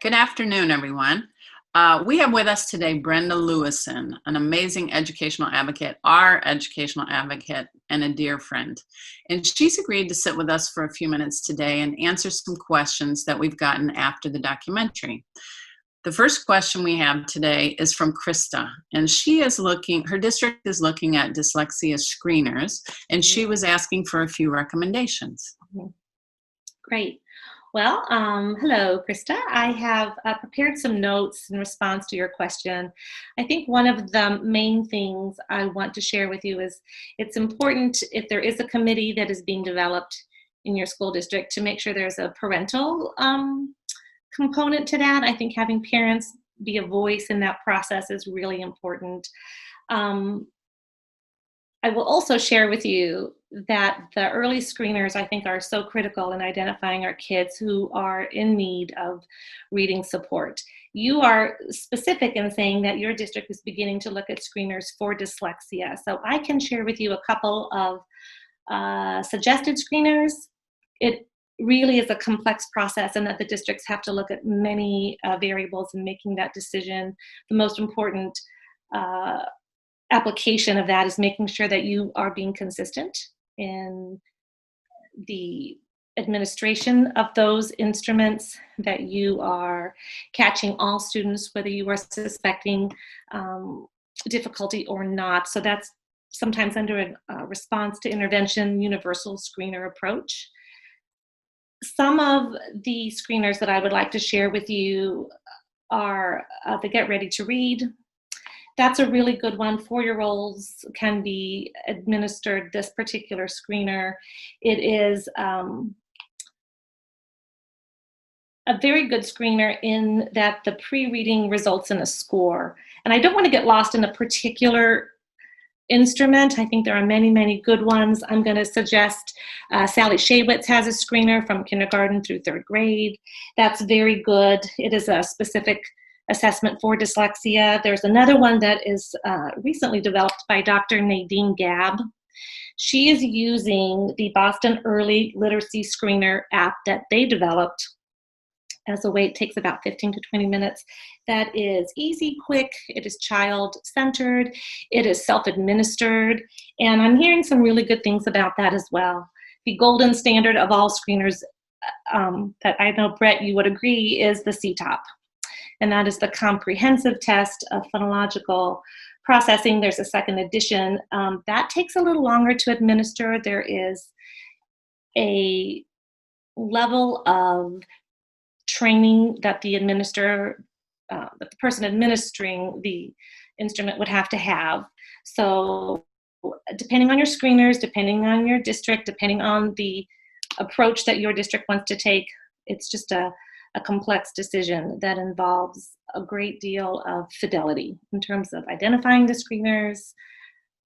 Good afternoon, everyone. We have with us today Brenda Louisin, an amazing educational advocate, our educational advocate, and a dear friend. And she's agreed to sit with us for a few minutes today and answer some questions that we've gotten after the documentary. The first question we have today is from Krista, and her district is looking at dyslexia screeners, and she was asking for a few recommendations. Great. Well, hello, Krista. I have prepared some notes in response to your question. I think one of the main things I want to share with you is it's important, if there is a committee that is being developed in your school district, to make sure there's a parental component to that. I think having parents be a voice in that process is really important. I will also share with you that the early screeners, I think, are so critical in identifying our kids who are in need of reading support. You are specific in saying that your district is beginning to look at screeners for dyslexia. So I can share with you a couple of suggested screeners. It really is a complex process, and that the districts have to look at many variables in making that decision. The most important application of that is making sure that you are being consistent in the administration of those instruments, that you are catching all students, whether you are suspecting difficulty or not. So that's sometimes under a response to intervention, universal screener approach. Some of the screeners that I would like to share with you are the Get Ready to Read. That's a really good one. 4-year-olds can be administered this particular screener. It is a very good screener in that the pre-reading results in a score. And I don't want to get lost in a particular instrument. I think there are many, many good ones. I'm going to suggest Sally Shaywitz has a screener from kindergarten through 3rd grade. That's very good. It is a specific assessment for dyslexia. There's another one that is recently developed by Dr. Nadine Gaab. She is using the Boston Early Literacy Screener app that they developed as a way. It takes about 15 to 20 minutes. That is easy, quick, it is child-centered, it is self-administered, and I'm hearing some really good things about that as well. The golden standard of all screeners that I know, Brett, you would agree, is the CTOP. And that is the comprehensive test of phonological processing. There's a second edition. That takes a little longer to administer. There is a level of training that the person administering the instrument would have to have. So depending on your screeners, depending on your district, depending on the approach that your district wants to take, it's just a complex decision that involves a great deal of fidelity in terms of identifying the screeners,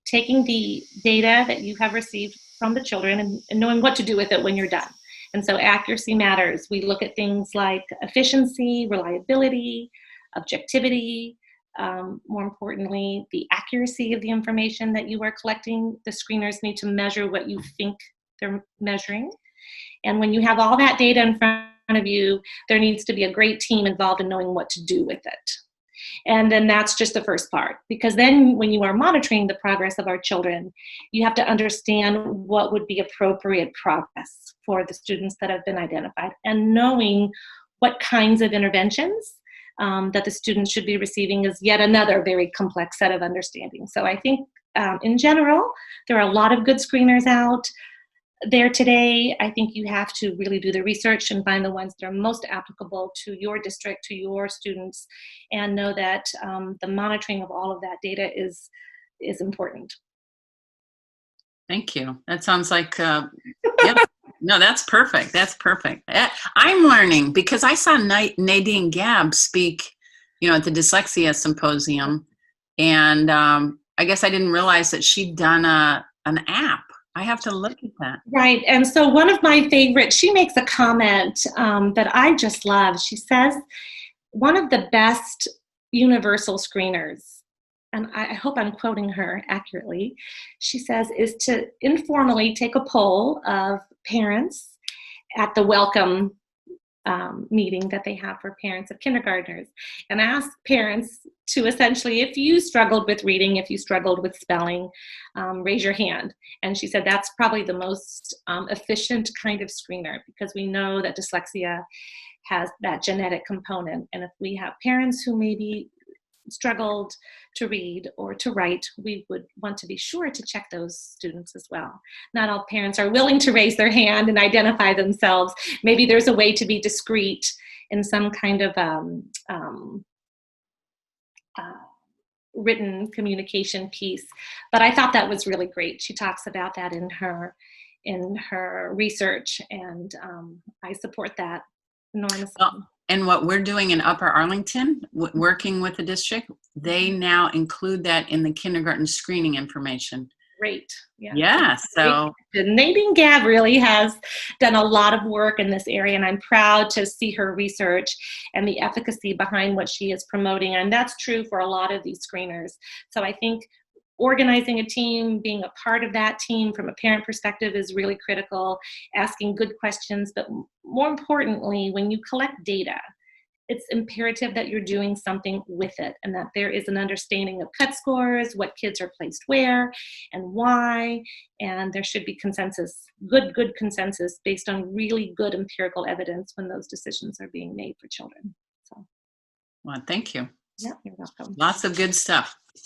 taking the data that you have received from the children and knowing what to do with it when you're done. And so accuracy matters. We look at things like efficiency, reliability, objectivity, more importantly, the accuracy of the information that you are collecting. The screeners need to measure what you think they're measuring. And when you have all that data in front of you, there needs to be a great team involved in knowing what to do with it. And then that's just the first part, because then when you are monitoring the progress of our children, you have to understand what would be appropriate progress for the students that have been identified, and knowing what kinds of interventions that the students should be receiving is yet another very complex set of understanding. So I think in general, there are a lot of good screeners out there today. I think you have to really do the research and find the ones that are most applicable to your district, to your students, and know that the monitoring of all of that data is important. Thank you. That sounds like, yep. No, that's perfect. That's perfect. I'm learning because I saw Nadine Gaab speak, at the Dyslexia Symposium, and I guess I didn't realize that she'd done an app. I have to look at that. Right. And so one of my favorites, she makes a comment that I just love. She says, one of the best universal screeners, and I hope I'm quoting her accurately, she says, is to informally take a poll of parents at the welcome meeting that they have for parents of kindergartners, and asked parents to essentially, if you struggled with reading, if you struggled with spelling, raise your hand. And she said that's probably the most efficient kind of screener, because we know that dyslexia has that genetic component. And if we have parents who maybe struggled to read or to write, we would want to be sure to check those students as well. Not all parents are willing to raise their hand and identify themselves. Maybe there's a way to be discreet in some kind of written communication piece. But I thought that was really great. She talks about that in her research, and I support that enormously. Well, and what we're doing in Upper Arlington, working with the district, they now include that in the kindergarten screening information. Great. Yeah. So Nadine Gaab really has done a lot of work in this area, and I'm proud to see her research and the efficacy behind what she is promoting. And that's true for a lot of these screeners. So I think organizing a team, being a part of that team from a parent perspective is really critical, asking good questions, but more importantly, when you collect data, it's imperative that you're doing something with it, and that there is an understanding of cut scores, what kids are placed where and why, and there should be consensus, good consensus based on really good empirical evidence when those decisions are being made for children. So, well, thank you. yeah, you're welcome. Lots of good stuff.